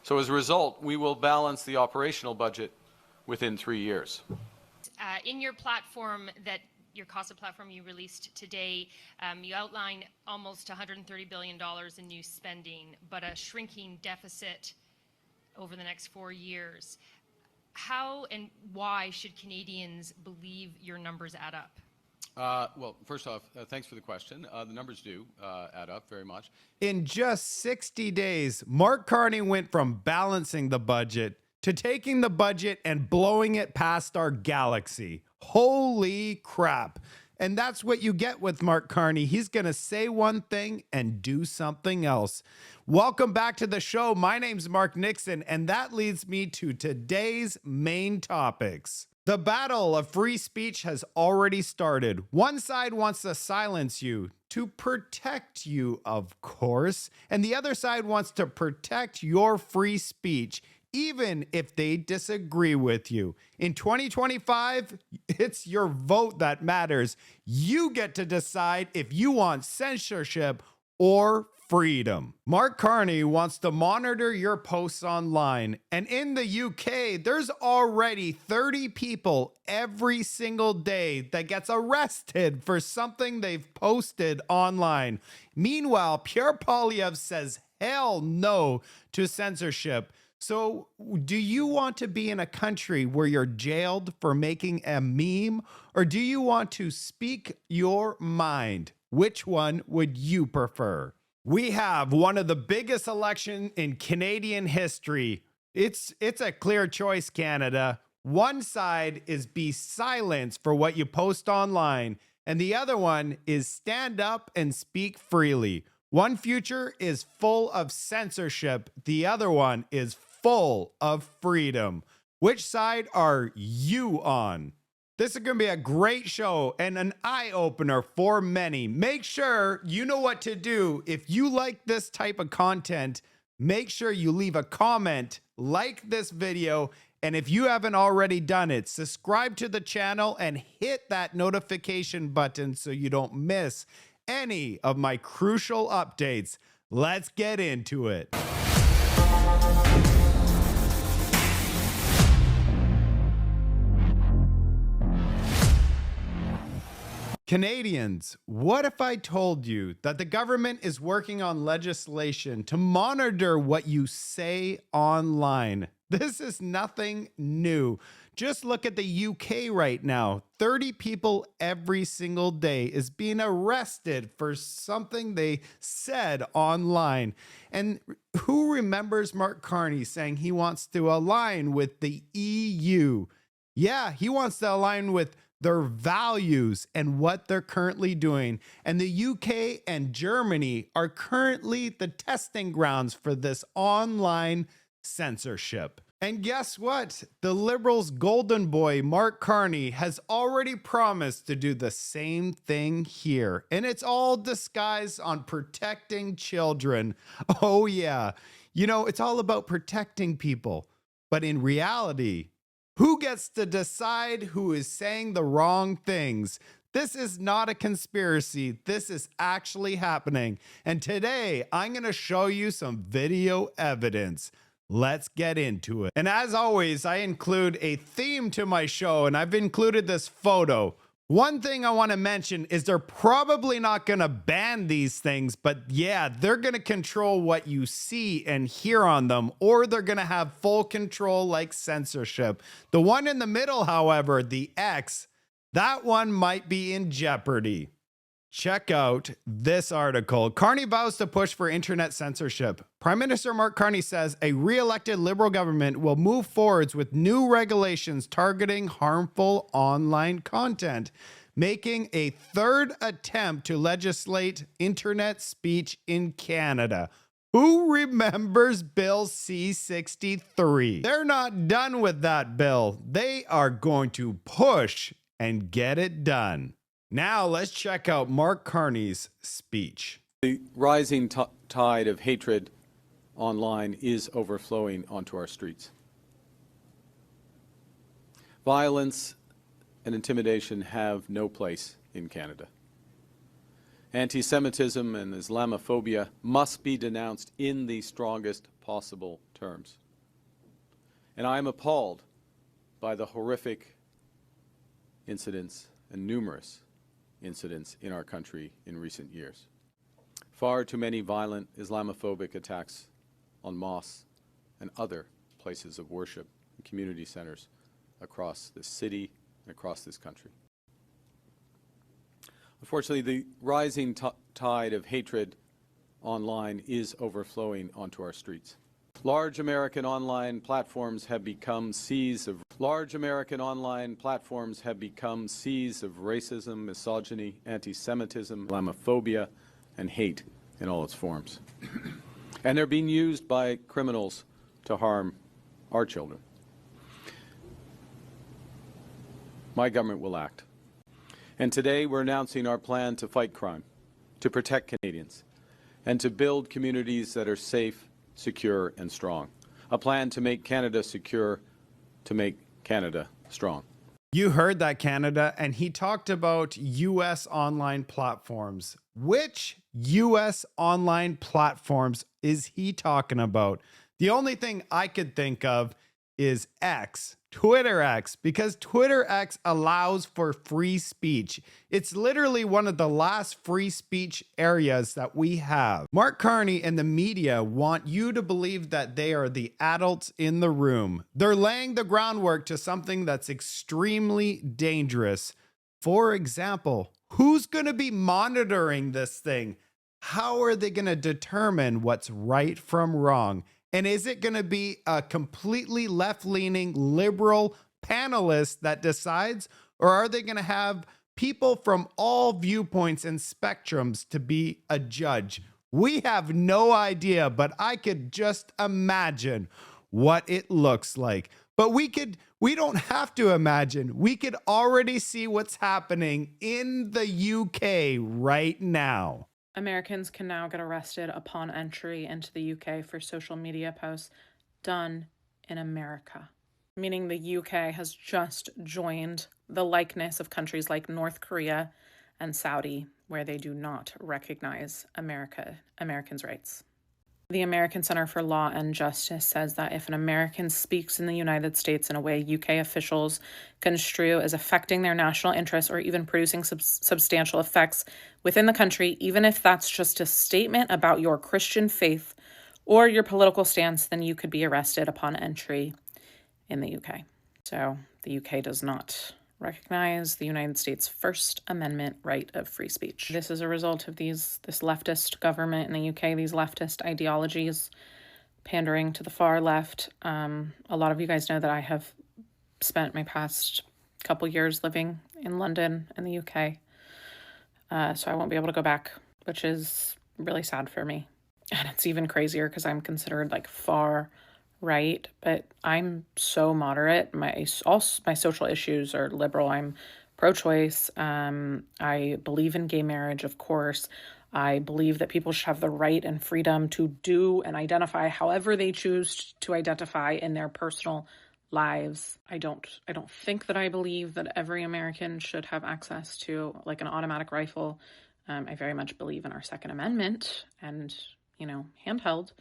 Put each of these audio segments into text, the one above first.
So as a result, we will balance the operational budget within 3 years. In your platform your COSA platform you released today, you outline almost $130 billion in new spending, but a shrinking deficit over the next 4 years. How and why should Canadians believe your numbers add up? Well, first off, thanks for the question. The numbers do add up very much. In just 60 days, Mark Carney went from balancing the budget to taking the budget and blowing it past our galaxy. Holy crap. And that's what you get with Mark Carney. He's going to say one thing and do something else. Welcome back to the show. My name's Mark Nixon, and that leads me to today's main topics. The battle of free speech has already started. One side wants to silence you, to protect you, of course, and the other side wants to protect your free speech, even if they disagree with you. In 2025, it's your vote that matters. You get to decide if you want censorship or freedom. Mark Carney wants to monitor your posts online. And in the UK, there's already 30 people every single day that gets arrested for something they've posted online. Meanwhile, Pierre Poilievre says hell no to censorship. So do you want to be in a country where you're jailed for making a meme, or do you want to speak your mind? Which one would you prefer? We have one of the biggest elections in Canadian history. It's a clear choice, Canada. One side is be silenced for what you post online, and the other one is stand up and speak freely. One future is full of censorship. The other one is full of freedom. Which side are you on? This is going to be a great show and an eye-opener for many. Make sure you know what to do. If you like this type of content, make sure you leave a comment, like this video, and if you haven't already done it, subscribe to the channel and hit that notification button so you don't miss any of my crucial updates. Let's get into it. Canadians, what if I told you that the government is working on legislation to monitor what you say online? This is nothing new. Just look at the UK right now. 30 people every single day is being arrested for something they said online. And who remembers Mark Carney saying he wants to align with the EU? Yeah, he wants to align with their values and what they're currently doing. And the UK and Germany are currently the testing grounds for this online censorship. And guess what? The Liberals' golden boy, Mark Carney, has already promised to do the same thing here. And it's all disguised on protecting children. Oh yeah. You know, it's all about protecting people. But in reality, who gets to decide who is saying the wrong things? This is not a conspiracy. This is actually happening. And today, I'm going to show you some video evidence. Let's get into it. And as always, I include a theme to my show, and I've included this photo. One thing I want to mention is they're probably not going to ban these things, but yeah, they're going to control what you see and hear on them, or they're going to have full control like censorship. The one in the middle, however, the X, that one might be in jeopardy. Check out this article. Carney vows to push for internet censorship. Prime Minister Mark Carney says a re-elected Liberal government will move forwards with new regulations targeting harmful online content, making a third attempt to legislate internet speech in Canada. Who remembers Bill C-63? They're not done with that bill. They are going to push and get it done. Now let's check out Mark Carney's speech. The rising tide of hatred online is overflowing onto our streets. Violence and intimidation have no place in Canada. Anti-Semitism and Islamophobia must be denounced in the strongest possible terms. And I am appalled by the horrific incidents and numerous incidents in our country in recent years. Far too many violent Islamophobic attacks on mosques and other places of worship and community centers across this city and across this country. Unfortunately, the rising tide of hatred online is overflowing onto our streets. Large American online platforms have become seas of racism, misogyny, anti-Semitism, Islamophobia, and hate in all its forms. And they're being used by criminals to harm our children. My government will act. And today we're announcing our plan to fight crime, to protect Canadians, and to build communities that are safe, secure, and strong. A plan to make Canada secure, to make Canada strong. You heard that, Canada, and he talked about U.S. online platforms. Which U.S. online platforms is he talking about? The only thing I could think of is X, Twitter X, because Twitter X allows for free speech. It's literally one of the last free speech areas that we have. Mark Carney and the media want you to believe that they are the adults in the room. They're laying the groundwork to something that's extremely dangerous. For example, who's going to be monitoring this thing? How are they going to determine what's right from wrong? And is it going to be a completely left-leaning liberal panelist that decides? Or are they going to have people from all viewpoints and spectrums to be a judge? We have no idea, but I could just imagine what it looks like. But we don't have to imagine. We could already see what's happening in the UK right now. Americans can now get arrested upon entry into the UK for social media posts done in America, meaning the UK has just joined the likeness of countries like North Korea and Saudi, where they do not recognize Americans' rights. The American Center for Law and Justice says that if an American speaks in the United States in a way UK officials construe as affecting their national interests or even producing substantial effects within the country, even if that's just a statement about your Christian faith or your political stance, then you could be arrested upon entry in the UK. So the UK does not recognize the United States' First Amendment right of free speech. This is a result of this leftist government in the UK, these leftist ideologies pandering to the far left. A lot of you guys know that I have spent my past couple years living in London in the UK, so I won't be able to go back, which is really sad for me. And it's even crazier because I'm considered like far right, but I'm so moderate. My social issues are liberal. I'm pro-choice. I believe in gay marriage, of course. I believe that people should have the right and freedom to do and identify however they choose to identify in their personal lives. I don't think that I believe that every American should have access to like an automatic rifle. I very much believe in our Second Amendment and, handheld.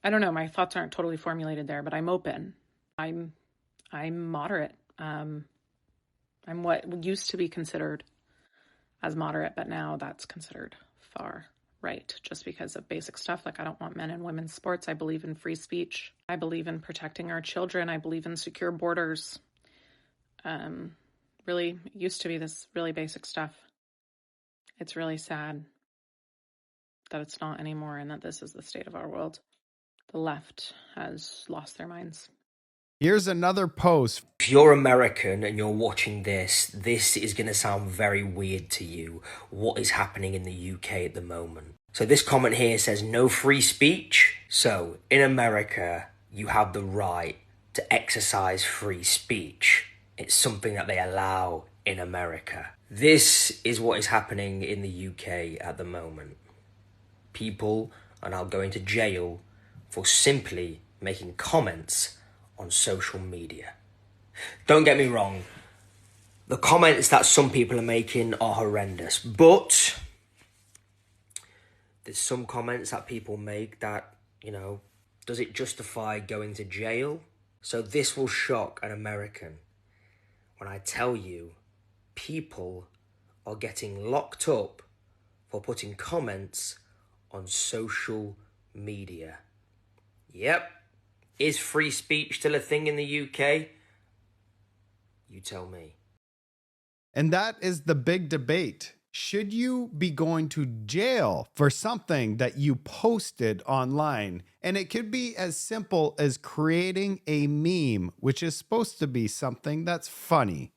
I don't know. My thoughts aren't totally formulated there, but I'm open. I'm moderate. I'm what used to be considered as moderate, but now that's considered far right just because of basic stuff. Like I don't want men and women's sports. I believe in free speech. I believe in protecting our children. I believe in secure borders. Really used to be this really basic stuff. It's really sad that it's not anymore and that this is the state of our world. The left has lost their minds. Here's another post. If you're American and you're watching this is going to sound very weird to you. What is happening in the UK at the moment? So this comment here says no free speech. So in America, you have the right to exercise free speech. It's something that they allow in America. This is what is happening in the UK at the moment. People are now going to jail for simply making comments on social media. Don't get me wrong, the comments that some people are making are horrendous, but there's some comments that people make that, does it justify going to jail? So this will shock an American when I tell you people are getting locked up for putting comments on social media. Yep. Is free speech still a thing in the UK? You tell me. And that is the big debate. Should you be going to jail for something that you posted online? And it could be as simple as creating a meme, which is supposed to be something that's funny.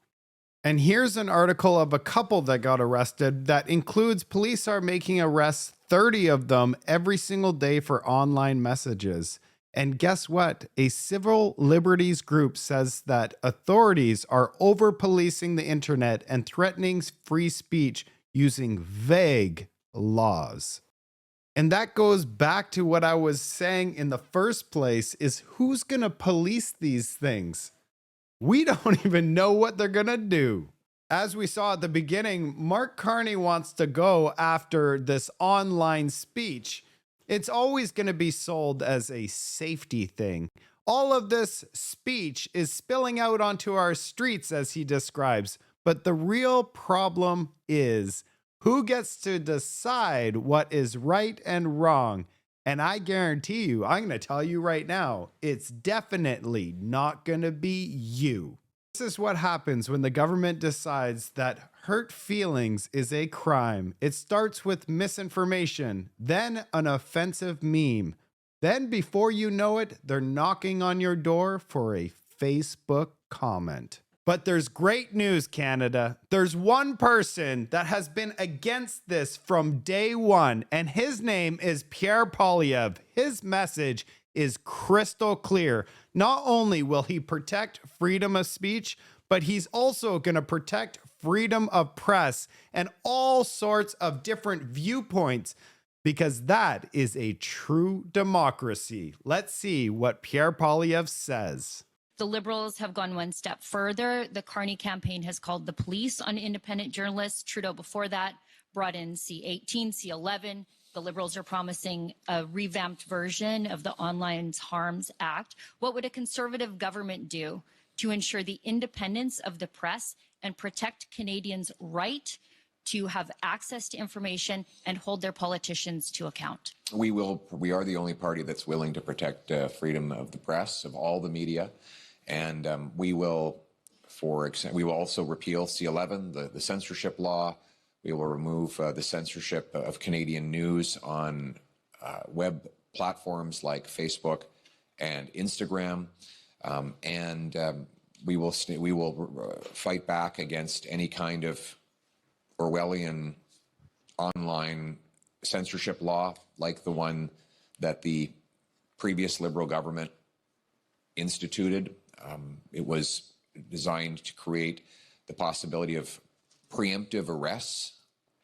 And here's an article of a couple that got arrested that includes police are making arrests, 30 of them every single day for online messages. And guess what? A civil liberties group says that authorities are over-policing the internet and threatening free speech using vague laws. And that goes back to what I was saying in the first place, is who's going to police these things? We don't even know what they're going to do. As we saw at the beginning, Mark Carney wants to go after this online speech. It's always going to be sold as a safety thing. All of this speech is spilling out onto our streets, as he describes. But the real problem is who gets to decide what is right and wrong. And I guarantee you, I'm going to tell you right now, it's definitely not going to be you. This is what happens when the government decides that hurt feelings is a crime. It starts with misinformation, then an offensive meme. Then before you know it, they're knocking on your door for a Facebook comment. But there's great news, Canada. There's one person that has been against this from day one, and his name is Pierre Poilievre. His message is crystal clear. Not only will he protect freedom of speech, but he's also going to protect freedom of press and all sorts of different viewpoints, because that is a true democracy. Let's see what Pierre Poilievre says. The Liberals have gone one step further. The Carney campaign has called the police on independent journalists. Trudeau before that brought in C-18, C-11. The Liberals are promising a revamped version of the Online Harms Act. What would a Conservative government do to ensure the independence of the press and protect Canadians' right to have access to information and hold their politicians to account? We are the only party that's willing to protect freedom of the press, of all the media. And we will also repeal C-11, the censorship law. We will remove the censorship of Canadian news on web platforms like Facebook and Instagram. We will fight back against any kind of Orwellian online censorship law like the one that the previous Liberal government instituted. It was designed to create the possibility of preemptive arrests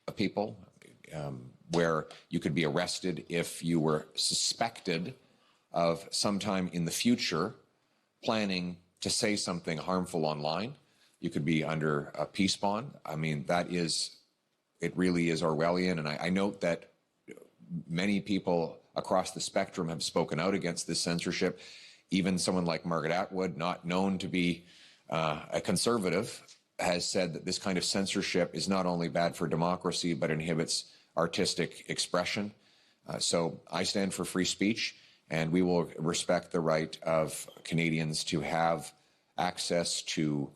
of people, where you could be arrested if you were suspected of sometime in the future planning to say something harmful online. You could be under a peace bond. I mean, it really is Orwellian. And I note that many people across the spectrum have spoken out against this censorship. Even someone like Margaret Atwood, not known to be a conservative, has said that this kind of censorship is not only bad for democracy, but inhibits artistic expression. So I stand for free speech, and we will respect the right of Canadians to have access to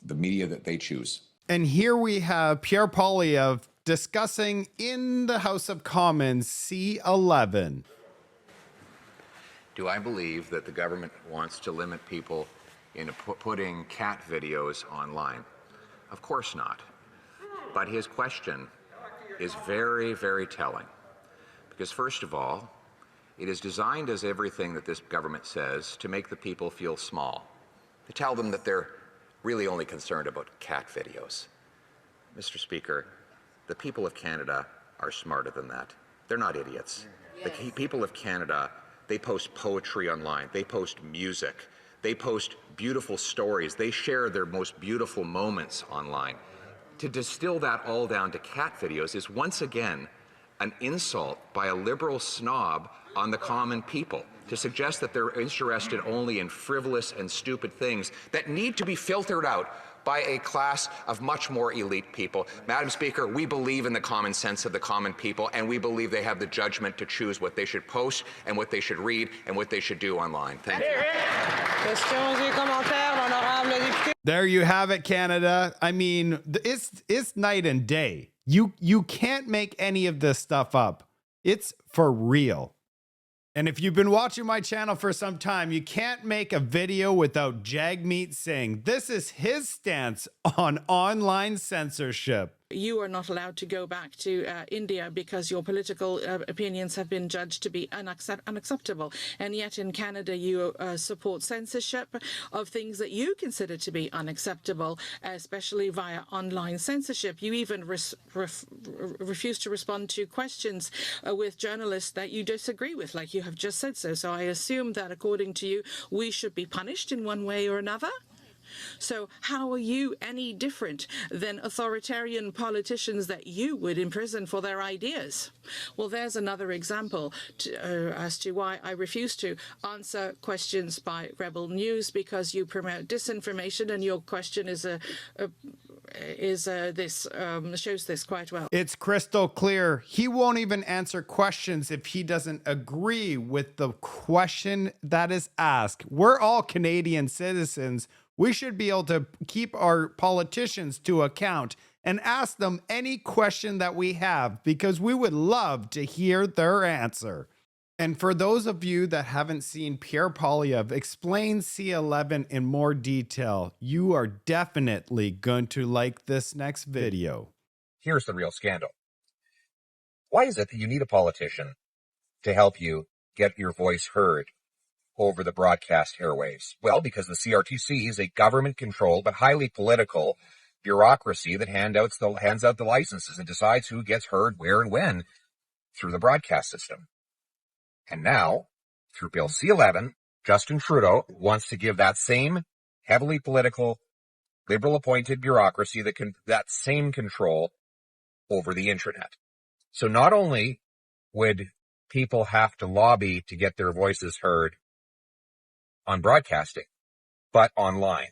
the media that they choose. And here we have Pierre Poilievre discussing in the House of Commons C-11. Do I believe that the government wants to limit people into putting cat videos online? Of course not. But his question is very, very telling. Because first of all, it is designed, as everything that this government says, to make the people feel small, to tell them that they're really only concerned about cat videos. Mr. Speaker, the people of Canada are smarter than that. They're not idiots. The people of Canada, they post poetry online, they post music, they post beautiful stories, they share their most beautiful moments online. To distill that all down to cat videos is once again an insult by a liberal snob on the common people, to suggest that they're interested only in frivolous and stupid things that need to be filtered out by a class of much more elite people. Madam Speaker, we believe in the common sense of the common people, and we believe they have the judgment to choose what they should post and what they should read and what they should do online. Thank you. There you have it, Canada. I mean, it's night and day. You can't make any of this stuff up. It's for real. And if you've been watching my channel for some time, you can't make a video without Jagmeet saying this is his stance on online censorship. You are not allowed to go back to India because your political opinions have been judged to be unacceptable. And yet in Canada, you support censorship of things that you consider to be unacceptable, especially via online censorship. You even refuse to respond to questions with journalists that you disagree with, like you have just said so. So I assume that according to you, we should be punished in one way or another. So how are you any different than authoritarian politicians that you would imprison for their ideas? Well, there's another example as to why I refuse to answer questions by Rebel News, because you promote disinformation, and your question shows this quite well. It's crystal clear. He won't even answer questions if he doesn't agree with the question that is asked. We're all Canadian citizens. We should be able to keep our politicians to account and ask them any question that we have, because we would love to hear their answer. And for those of you that haven't seen Pierre Poilievre explain C11 in more detail, you are definitely going to like this next video. Here's the real scandal. Why is it that you need a politician to help you get your voice heard over the broadcast airwaves? Well, because the CRTC is a government-controlled but highly political bureaucracy that hands out the licenses and decides who gets heard where and when through the broadcast system. And now, through Bill C11, Justin Trudeau wants to give that same heavily political, Liberal-appointed bureaucracy that same control over the internet. So not only would people have to lobby to get their voices heard on broadcasting, but online.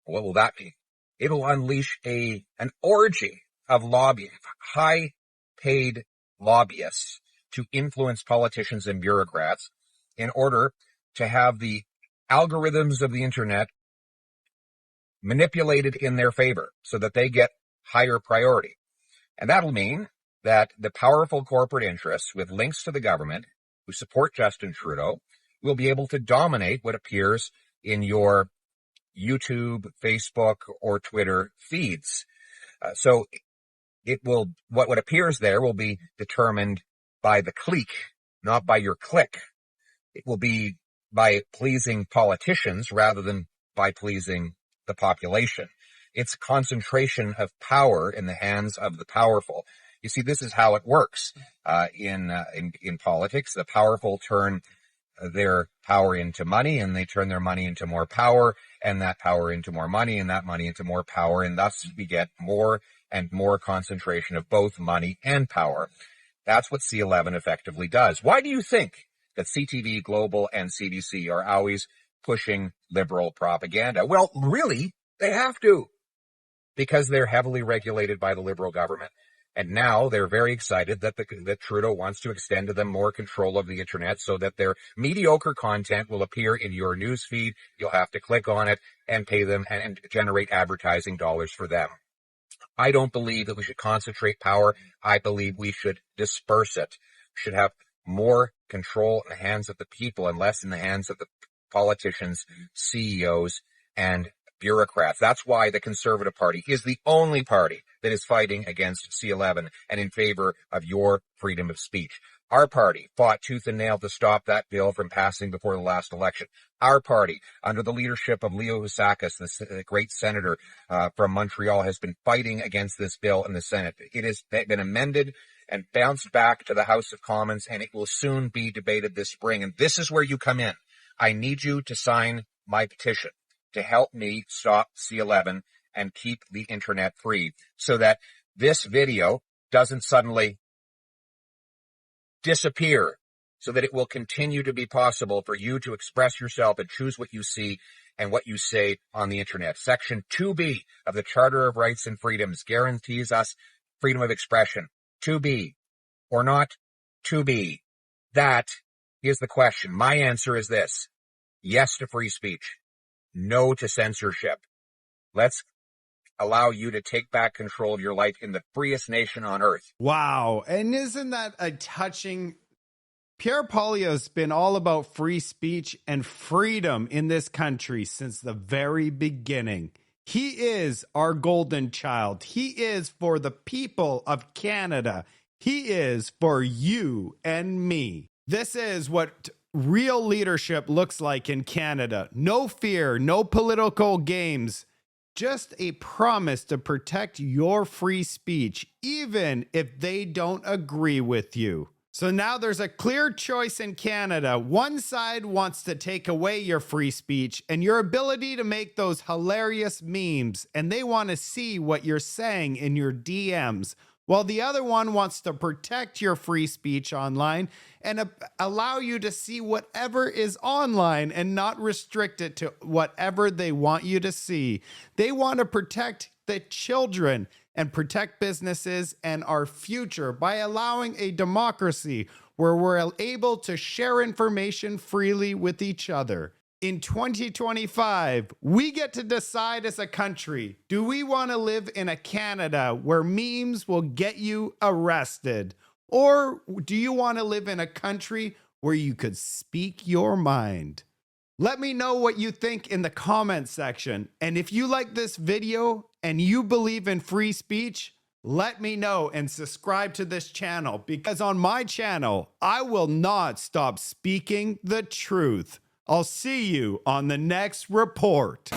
What will that be? It'll unleash an orgy of lobbying, high-paid lobbyists to influence politicians and bureaucrats in order to have the algorithms of the internet manipulated in their favor so that they get higher priority. And that'll mean that the powerful corporate interests with links to the government who support Justin Trudeau will be able to dominate what appears in your YouTube, Facebook, or Twitter feeds. So what appears there will be determined by the clique, not by your clique. It will be by pleasing politicians rather than by pleasing the population. It's concentration of power in the hands of the powerful. You see, this is how it works in politics. The powerful turn their power into money, and they turn their money into more power, and that power into more money, and that money into more power, and thus we get more and more concentration of both money and power. That's what C11 effectively does. Why do you think that CTV, Global, and CBC are always pushing liberal propaganda? Well, really, they have to, because they're heavily regulated by the Liberal government. And now they're very excited that Trudeau wants to extend to them more control of the internet so that their mediocre content will appear in your news feed. You'll have to click on it and pay them and generate advertising dollars for them. I don't believe that we should concentrate power. I believe we should disperse it. We should have more control in the hands of the people and less in the hands of the politicians, CEOs, and bureaucrats. That's why the Conservative Party is the only party that is fighting against C11 and in favor of your freedom of speech. Our party fought tooth and nail to stop that bill from passing before the last election. Our party, under the leadership of Leo Housakis, the great senator from Montreal, has been fighting against this bill in the Senate. It has been amended and bounced back to the House of Commons, and it will soon be debated this spring. And this is where you come in. I need you to sign my petition to help me stop C11 and keep the internet free so that this video doesn't suddenly disappear so that it will continue to be possible for you to express yourself and choose what you see and what you say on the internet. Section 2B of the Charter of Rights and Freedoms guarantees us freedom of expression. 2B or not 2B? That is the question. My answer is this: yes to free speech, no to censorship. Let's allow you to take back control of your life in the freest nation on earth. Wow. And isn't that a touching? Pierre Poilievre's been all about free speech and freedom in this country since the very beginning. He is our golden child. He is for the people of Canada. He is for you and me. This is what real leadership looks like in Canada. No fear, no political games. Just a promise to protect your free speech, even if they don't agree with you. So now there's a clear choice in Canada. One side wants to take away your free speech and your ability to make those hilarious memes, and they want to see what you're saying in your DMs, while the other one wants to protect your free speech online and allow you to see whatever is online and not restrict it to whatever they want you to see. They want to protect the children and protect businesses and our future by allowing a democracy where we're able to share information freely with each other. In 2025, we get to decide as a country, do we want to live in a Canada where memes will get you arrested? Or do you want to live in a country where you could speak your mind? Let me know what you think in the comment section. And if you like this video and you believe in free speech, let me know and subscribe to this channel, because on my channel, I will not stop speaking the truth. I'll see you on the next report.